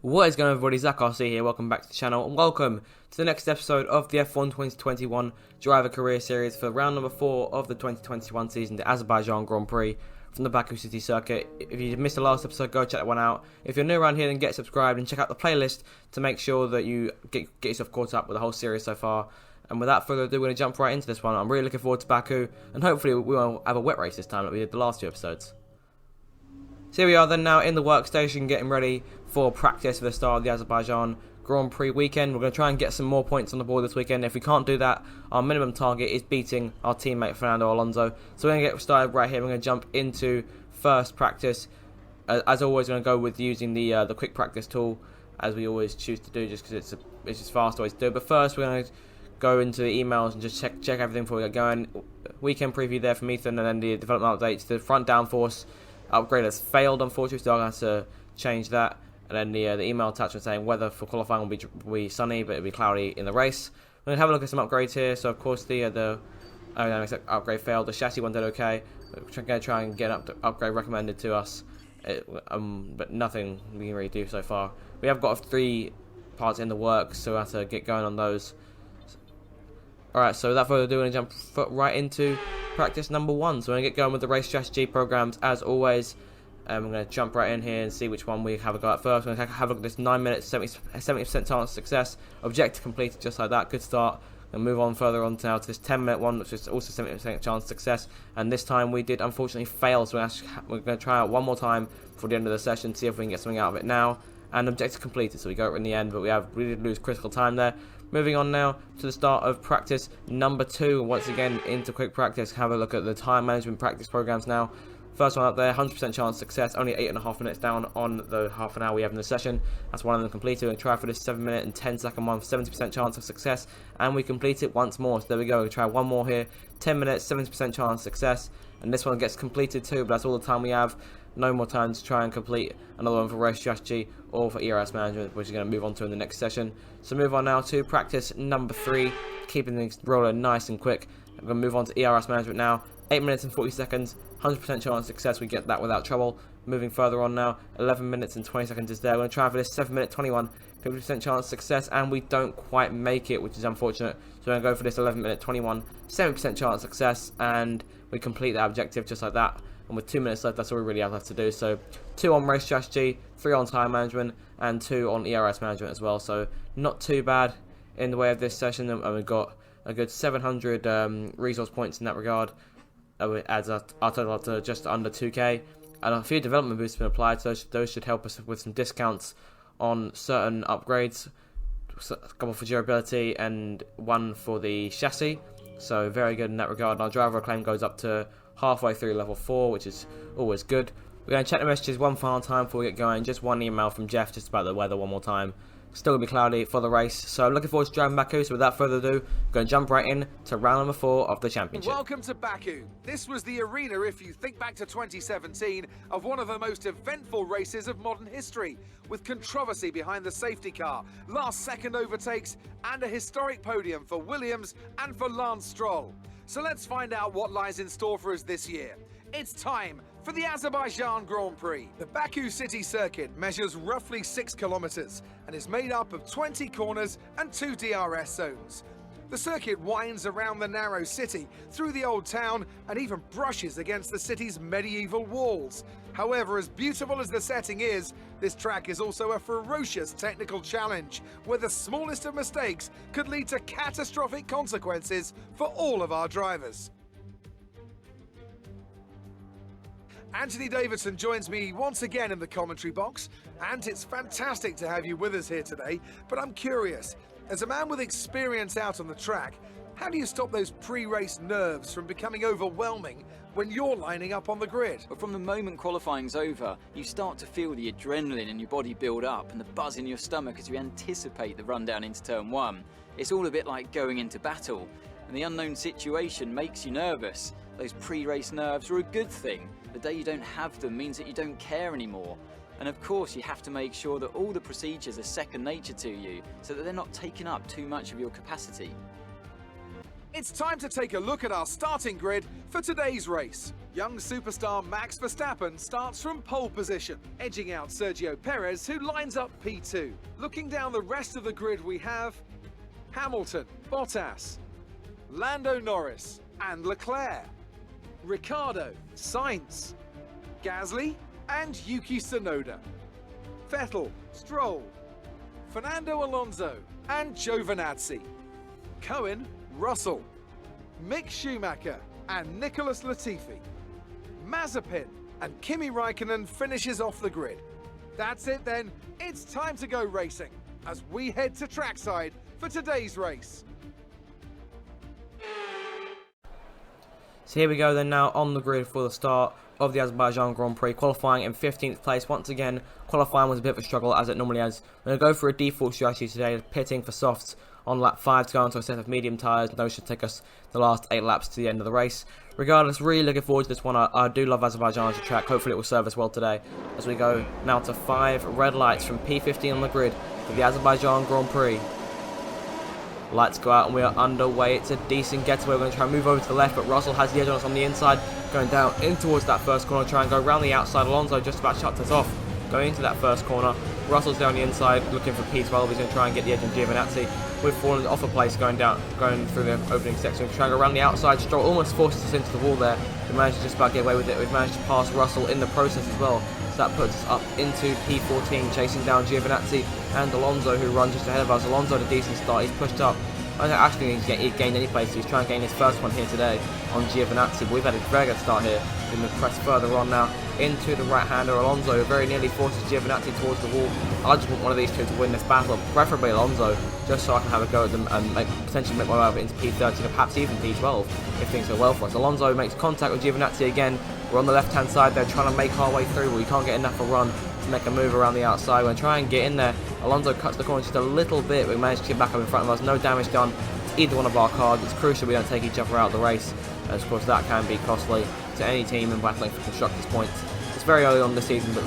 What is going on, everybody? Zach RC here. Welcome back to the channel and welcome to the next episode of the F1 2021 Driver Career Series for round number 4 of the 2021 season, the Azerbaijan Grand Prix from the Baku City Circuit. If you missed the last episode, go check that one out. If you're new around here, then get subscribed and check out the playlist to make sure that you get yourself caught up with the whole series so far. And without further ado, we're going to jump right into this one. I'm really looking forward to Baku, and hopefully we will have a wet race this time like we did the last two episodes. So here we are then now in the workstation getting ready for practice for the start of the Azerbaijan Grand Prix weekend. We're going to try and get some more points on the board this weekend. If we can't do that, our minimum target is beating our teammate Fernando Alonso. So we're going to get started right here. We're going to jump into first practice. As always, we're going to go with using the quick practice tool, as we always choose to do, just because it's just fast always to do. But first, we're going to go into the emails and just check everything before we get going. Weekend preview there from Ethan, and then the development updates. The front downforce upgrade has failed, unfortunately, so I'm going to have to change that. And then the email attachment saying weather for qualifying will be sunny, but it'll be cloudy in the race. We're going to have a look at some upgrades here. So of course the aerodynamics upgrade failed. The chassis one did okay. We're going to try and get an upgrade recommended to us, but nothing we can really do so far. We have got 3 parts in the works, so we have to get going on those. Alright, so without further ado, we're going to jump right into practice number 1. So we're going to get going with the race strategy programs as always. We're going to jump right in here and see which one we have a go at first. We're going to have a look at this 9 minutes, 70% chance of success. Objective completed just like that. Good start. And move on further on now to this 10-minute one, which is also 70% chance of success. And this time we did unfortunately fail, so we're going to try out one more time before the end of the session, see if we can get something out of it now. And objective completed, so we got it in the end, but we did lose critical time there. Moving on now to the start of practice number 2. Once again into quick practice, have a look at the time management practice programs now. First one up there, 100% chance of success, only 8.5 minutes down on the half an hour we have in the session. That's one of them completed. We're going to try for this 7 minute and 10 second one, 70% chance of success, and we complete it once more. So there we go, we'll try one more here, 10 minutes, 70% chance of success, and this one gets completed too, but that's all the time we have. No more time to try and complete another one for race strategy or for ERS management, which we're going to move on to in the next session. So move on now to practice number 3, keeping things rolling nice and quick. I'm going to move on to ERS management now. 8 minutes and 40 seconds, 100% chance of success, we get that without trouble. Moving further on now, 11 minutes and 20 seconds is there. We're going to try for this 7 minute 21, 50% chance of success, and we don't quite make it, which is unfortunate. So we're going to go for this 11 minute 21, 70% chance of success, and we complete that objective just like that. And with 2 minutes left, that's all we really have left to do. So 2 on race strategy, 3 on time management, and 2 on ERS management as well. So not too bad in the way of this session, and we've got a good 700 resource points in that regard. It adds our total up to just under 2k, and a few development boosts have been applied, so those should help us with some discounts on certain upgrades, a couple for durability and one for the chassis, so very good in that regard. And our driver acclaim goes up to halfway through level 4, which is always good. We're going to check the messages one final time before we get going. Just one email from Jeff just about the weather one more time. Still going to be cloudy for the race, so I'm looking forward to driving Baku. So without further ado, I'm going to jump right in to round number 4 of the championship. Welcome to Baku. This was the arena, if you think back to 2017, of one of the most eventful races of modern history, with controversy behind the safety car, last-second overtakes, and a historic podium for Williams and for Lance Stroll. So let's find out what lies in store for us this year. It's time for the Azerbaijan Grand Prix. The Baku City Circuit measures roughly 6 kilometers and is made up of 20 corners and 2 DRS zones. The circuit winds around the narrow city, through the old town, and even brushes against the city's medieval walls. However, as beautiful as the setting is, this track is also a ferocious technical challenge, where the smallest of mistakes could lead to catastrophic consequences for all of our drivers. Anthony Davidson joins me once again in the commentary box, and it's fantastic to have you with us here today, but I'm curious, as a man with experience out on the track, how do you stop those pre-race nerves from becoming overwhelming when you're lining up on the grid? But from the moment qualifying's over, you start to feel the adrenaline in your body build up and the buzz in your stomach as you anticipate the run down into turn 1. It's all a bit like going into battle, and the unknown situation makes you nervous. Those pre-race nerves are a good thing. The day you don't have them means that you don't care anymore. And of course you have to make sure that all the procedures are second nature to you, so that they're not taking up too much of your capacity. It's time to take a look at our starting grid for today's race. Young superstar Max Verstappen starts from pole position, edging out Sergio Perez, who lines up P2. Looking down the rest of the grid, we have Hamilton, Bottas, Lando Norris and Leclerc, Ricciardo, Sainz, Gasly and Yuki Tsunoda, Vettel, Stroll, Fernando Alonso and Giovinazzi, Cohen, Russell, Mick Schumacher and Nicholas Latifi, Mazepin and Kimi Raikkonen finishes off the grid. That's it then, it's time to go racing as we head to trackside for today's race. So here we go then now on the grid for the start of the Azerbaijan Grand Prix, qualifying in 15th place. Once again, qualifying was a bit of a struggle as it normally is. We're going to go for a default strategy today, pitting for softs on lap 5 to go onto a set of medium tyres. Those should take us the last 8 laps to the end of the race. Regardless, really looking forward to this one. I do love Azerbaijan as a track. Hopefully it will serve us well today as we go now to 5 red lights from P15 on the grid for the Azerbaijan Grand Prix. Lights go out and we are underway. It's a decent getaway. We're going to try and move over to the left, but Russell has the edge on us on the inside, going down in towards that first corner, try and go around the outside. Alonso just about shuts us off going into that first corner. Russell's down the inside looking for P12. He's going to try and get the edge on Giovinazzi. We've fallen off a place going through the opening section. Trying to go around the outside. Stroll almost forces us into the wall there. We managed to just about get away with it. We've managed to pass Russell in the process as well. So that puts us up into P14, chasing down Giovinazzi and Alonso, who runs just ahead of us. Alonso had a decent start. He's pushed up. I don't actually think he's gained any place. He's trying to gain his first one here today on Giovinazzi. But we've had a very good start here. We're going to press further on now into the right-hander. Alonso very nearly forces Giovinazzi towards the wall. I just want one of these two to win this battle, preferably Alonso, just so I can have a go at them and potentially make my way up into P13 or perhaps even P12 if things go well for us. Alonso makes contact with Giovinazzi again. We're on the left-hand side there trying to make our way through, but we can't get enough of a run to make a move around the outside. We're going to try and get in there. Alonso cuts the corner just a little bit. We managed to get back up in front of us. No damage done to either one of our cars. It's crucial we don't take each other out of the race, and of course that can be costly to any team in battling for constructors' points. It's very early on this season, but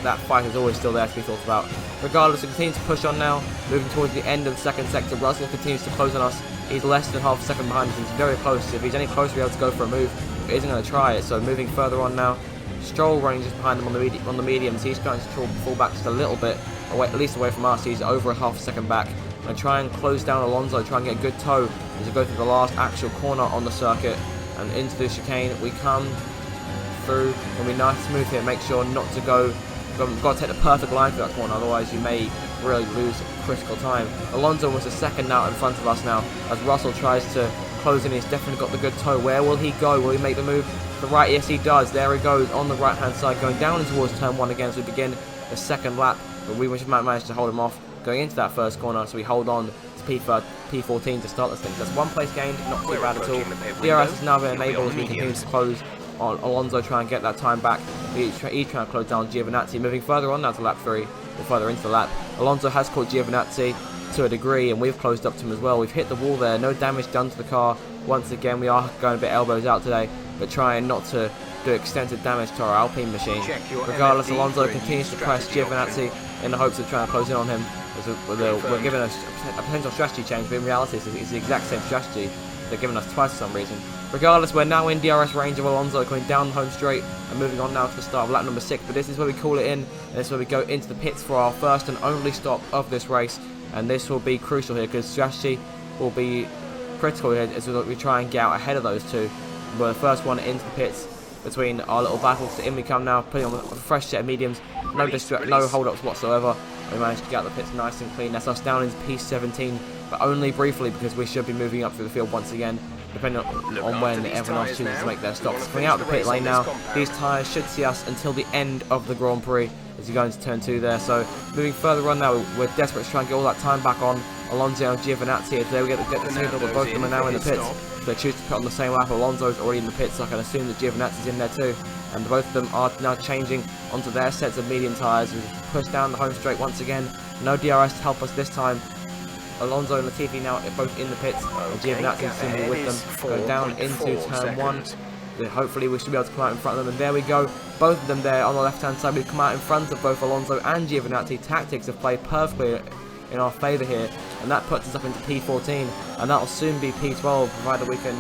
that fight is always still there to be thought about. Regardless, we continue to push on now, moving towards the end of the second sector. Russell continues to close on us. He's less than half a second behind us. He's very close. If he's any closer, we'll be able to go for a move. He isn't going to try it, so moving further on now. Stroll running just behind him on the mediums. He's trying to fall back just a little bit, away, at least away from us. He's over a half a second back. And try and close down Alonso, try and get a good toe as we go through the last actual corner on the circuit and into the chicane. We come through. It'll be nice and smooth here. Make sure not to go. We've got to take the perfect line for that corner, otherwise you may really lose critical time. Alonso was a second now in front of us now as Russell tries to close in. He's definitely got the good toe. Where will he go? Will he make the move to the right? Yes, he does. There he goes on the right hand side, going down towards turn 1 again as we begin the second lap. But we just managed to hold him off going into that first corner, so we hold on to P14 to start this thing. That's 1 place gained, not too bad at all. DRS has now been enabled as we continue to close on Alonso, try and get that time back. He's trying to close down Giovinazzi. Moving further on now to lap 3, or further into the lap. Alonso has caught Giovinazzi to a degree, and we've closed up to him as well. We've hit the wall there, no damage done to the car. Once again, we are going a bit elbows out today, but trying not to do extensive damage to our Alpine machine. Regardless, Alonso continues to press Giovinazzi in the hopes of trying to close in on him. We're given a potential strategy change, but in reality it's the exact same strategy they're giving us twice for some reason. Regardless, we're now in DRS range of Alonso, going down the home straight and moving on now to the start of lap number 6. But this is where we call it in, and this is where we go into the pits for our first and only stop of this race. And this will be crucial here because strategy will be critical here as we try and get out ahead of those two. We're the first one into the pits between our little battles. In we come now, putting on a fresh set of mediums, no hold-ups whatsoever. We managed to get out the pits nice and clean. That's us down into P17, but only briefly because we should be moving up through the field once again, depending on when everyone else chooses to make their stops. Coming out the pit lane now, these tyres should see us until the end of the Grand Prix as you go into turn 2 there. So moving further on now, we're desperate to try and get all that time back on Alonso and Giovinazzi. Today we get the signal that both of them are now in the pits. So they choose to put on the same lap. Alonso's already in the pits, so I can assume that Giovinazzi's in there too. And both of them are now changing onto their sets of medium tyres. We've pushed down the home straight once again. No DRS to help us this time. Alonso and Latifi now both in the pits, and Giovinazzi simply with them. Go down into turn 1. Hopefully we should be able to come out in front of them, and there we go. Both of them there on the left hand side. We've come out in front of both Alonso and Giovinazzi. Tactics have played perfectly in our favour here, and that puts us up into P14, and that will soon be P12, provided we can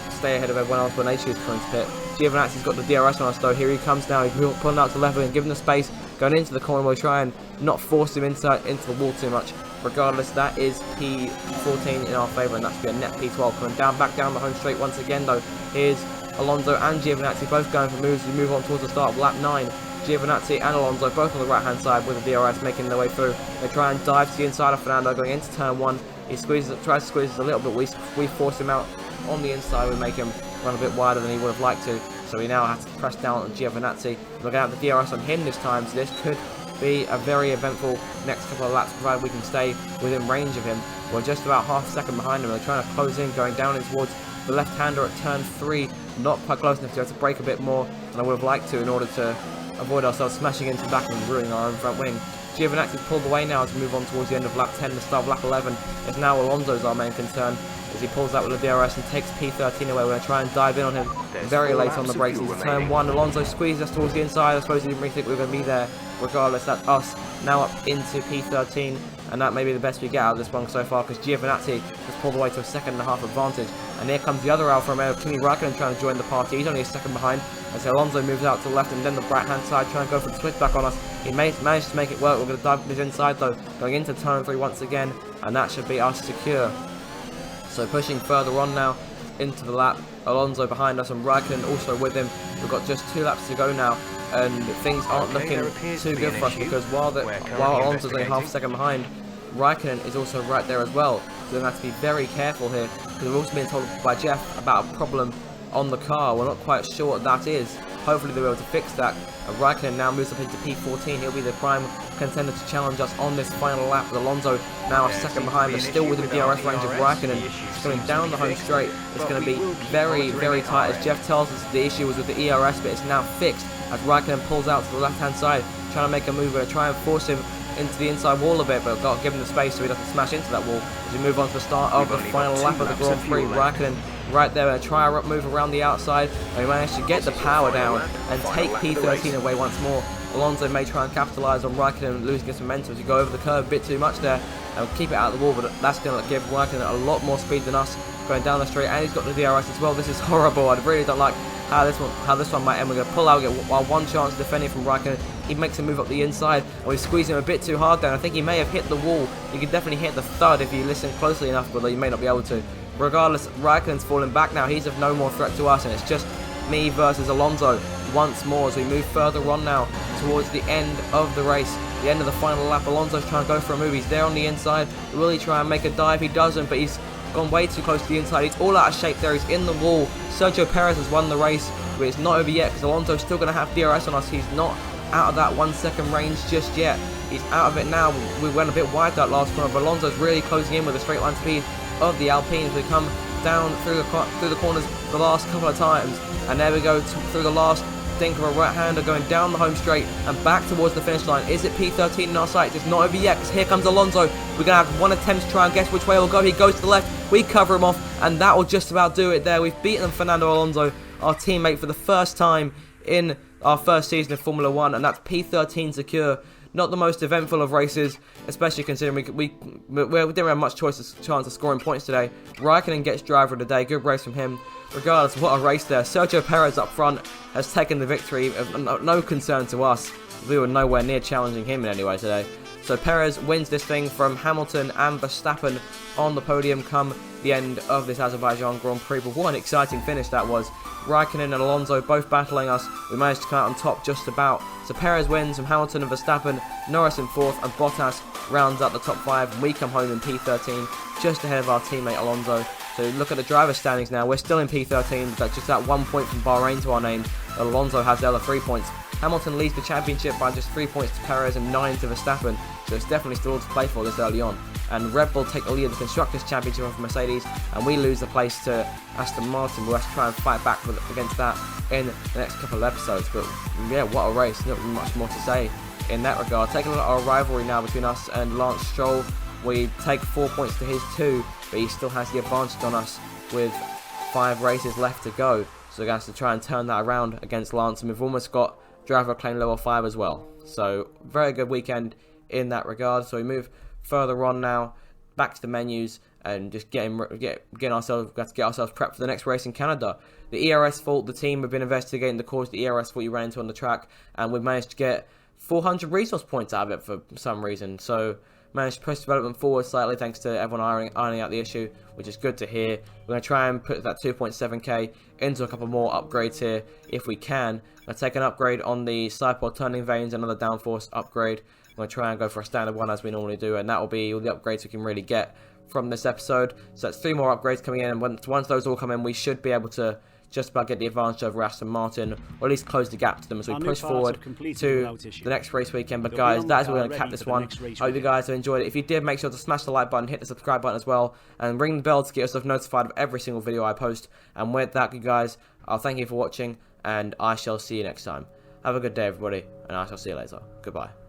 stay ahead of everyone else when they choose to come into pit. Giovinazzi's got the DRS on us though. Here he comes now. He's pulling out to level and giving the space, going into the corner. We'll try and not force him into the wall too much. Regardless, that is P14 in our favour, and that's be a net P12. Coming back down the home straight once again though. Here's Alonso and Giovinazzi both going for moves. We move on towards the start of lap 9. Giovinazzi and Alonso both on the right hand side with the DRS making their way through. They try and dive to the inside of Fernando going into turn 1. He tries to squeeze us a little bit. We force him out on the inside. We make him run a bit wider than he would have liked to. So we now have to press down on Giovinazzi. We're going to have the DRS on him this time. So this could be a very eventful next couple of laps, provided we can stay within range of him. We're just about half a second behind him. They're trying to close in, going down in towards the left-hander at turn 3. Not quite close enough to have to brake a bit more than I would have liked to in order to avoid ourselves smashing into the back and ruining our own front wing. Giovinazzi's pulled away now as we move on towards the end of lap 10, the start of lap 11. It's now Alonso's our main concern as he pulls out with the DRS and takes P13 away. We're going to try and dive in on him very late on the brakes. Into turn 1, Alonso squeezed us towards the inside. I suppose he didn't really think we were going to be there. Regardless, that's us now up into P13, and that may be the best we get out of this one so far because Giovinazzi has pulled away to a 1.5 second advantage. And here comes the other Alfa Romeo, Kimi Räikkönen, trying to join the party. He's only a second behind as Alonso moves out to the left and then the right hand side, trying to go for the switchback on us. He managed to make it work. We're going to dive his inside though, going into turn 3 once again, and that should be us secure. So pushing further on now into the lap, Alonso behind us and Räikkönen also with him. We've got just 2 laps to go now, and things aren't looking too good for us because while Alonso's only half a second behind, Räikkönen is also right there as well. So we're going to have to be very careful here because we've also been told by Jeff about a problem on the car. We're not quite sure what that is. Hopefully they'll be able to fix that. Räikkönen now moves up into P14. He'll be the prime contender to challenge us on this final lap. With Alonso now a second behind, but still within DRS range of Räikkönen. It's coming down the home straight. It's going to be very, very tight. As Jeff tells us, the issue was with the ERS, but it's now fixed as Räikkönen pulls out to the left-hand side, trying to make a move. We're going to try and force him into the inside wall a bit, but got to give him the space so he doesn't smash into that wall. As we move on to the start of the final lap of the Grand Prix, Räikkönen right there, and try a move around the outside, and we managed to get the power down and take P13 away once more. Alonso may try and capitalise on Räikkönen losing his momentum as he go over the curve a bit too much there and keep it out of the wall, but that's going to give Räikkönen a lot more speed than us going down the straight, and he's got the DRS as well. This is horrible. I really don't like how this one might end. We're going to pull out, get our one chance defending from Räikkönen. He makes him move up the inside, and we squeeze him a bit too hard down. I think he may have hit the wall. You can definitely hit the thud if you listen closely enough, but you may not be able to. Regardless, Räikkönen's falling back now. He's of no more threat to us, and it's just me versus Alonso once more as we move further on now towards the end of the race, the end of the final lap. Alonso's trying to go for a move. He's there on the inside. Will he try and make a dive? He doesn't, but he's gone way too close to the inside. He's all out of shape there. He's in the wall. Sergio Perez has won the race, but it's not over yet because Alonso's still going to have DRS on us. He's not out of that 1 second range just yet. He's out of it now. We went a bit wide that last corner, but Alonso's really closing in with the straight line speed of the Alpine as we come down through the corners the last couple of times. And there we go through the last dink of a right-hander going down the home straight and back towards the finish line. Is it P13 in our sights? It's not over yet because here comes Alonso. We're going to have one attempt to try and guess which way he'll go. He goes to the left. We cover him off, and that will just about do it there. We've beaten Fernando Alonso, our teammate, for the first time in our first season of Formula 1, and that's P13 secure. Not the most eventful of races, especially considering we didn't have much chance of scoring points today. Räikkönen gets driver of the day. Good race from him. Regardless, what a race there. Sergio Perez up front has taken the victory. No concern to us. We were nowhere near challenging him in any way today. So Perez wins this thing from Hamilton and Verstappen on the podium come the end of this Azerbaijan Grand Prix. But what an exciting finish that was. Räikkönen and Alonso both battling us. We managed to come out on top just about. So Perez wins from Hamilton and Verstappen, Norris in 4th, and Bottas rounds out the top 5. And we come home in P13, just ahead of our teammate Alonso. So look at the driver standings now. We're still in P13, but just that 1 point from Bahrain to our name. Alonso has the other 3 points. Hamilton leads the championship by just 3 points to Perez and 9 to Verstappen, so it's definitely still all to play for this early on. And Red Bull take the lead of the Constructors' Championship off Mercedes, and we lose the place to Aston Martin. We'll have to try and fight back against that in the next couple of episodes. But yeah, what a race. Not really much more to say in that regard. Taking a look at our rivalry now between us and Lance Stroll. We take 4 points to his 2, but he still has the advantage on us with 5 races left to go. So we're going to have to try and turn that around against Lance, and we've almost got driver claim level 5 as well. So very good weekend in that regard. So we move further on now back to the menus and just getting ourselves prepped for the next race in Canada. The ERS fault, the team have been investigating the cause of the ERS fault you ran into on the track, and we've managed to get 400 resource points out of it for some reason. So managed to push development forward slightly thanks to everyone ironing out the issue, which is good to hear. We're going to try and put that 2.7k into a couple more upgrades here if we can. I'm going to take an upgrade on the side pod turning vanes, another downforce upgrade. I'm going to try and go for a standard one as we normally do, and that will be all the upgrades we can really get from this episode. So that's 3 more upgrades coming in, and once those all come in, we should be able to just about get the advantage over Aston Martin, or at least close the gap to them as we push forward to the next race weekend. But guys, that is where we're going to cap this one. I hope you guys have enjoyed it. If you did, make sure to smash the like button, hit the subscribe button as well, and ring the bell to get yourself notified of every single video I post. And with that, you guys, I'll thank you for watching, and I shall see you next time. Have a good day, everybody, and I shall see you later. Goodbye.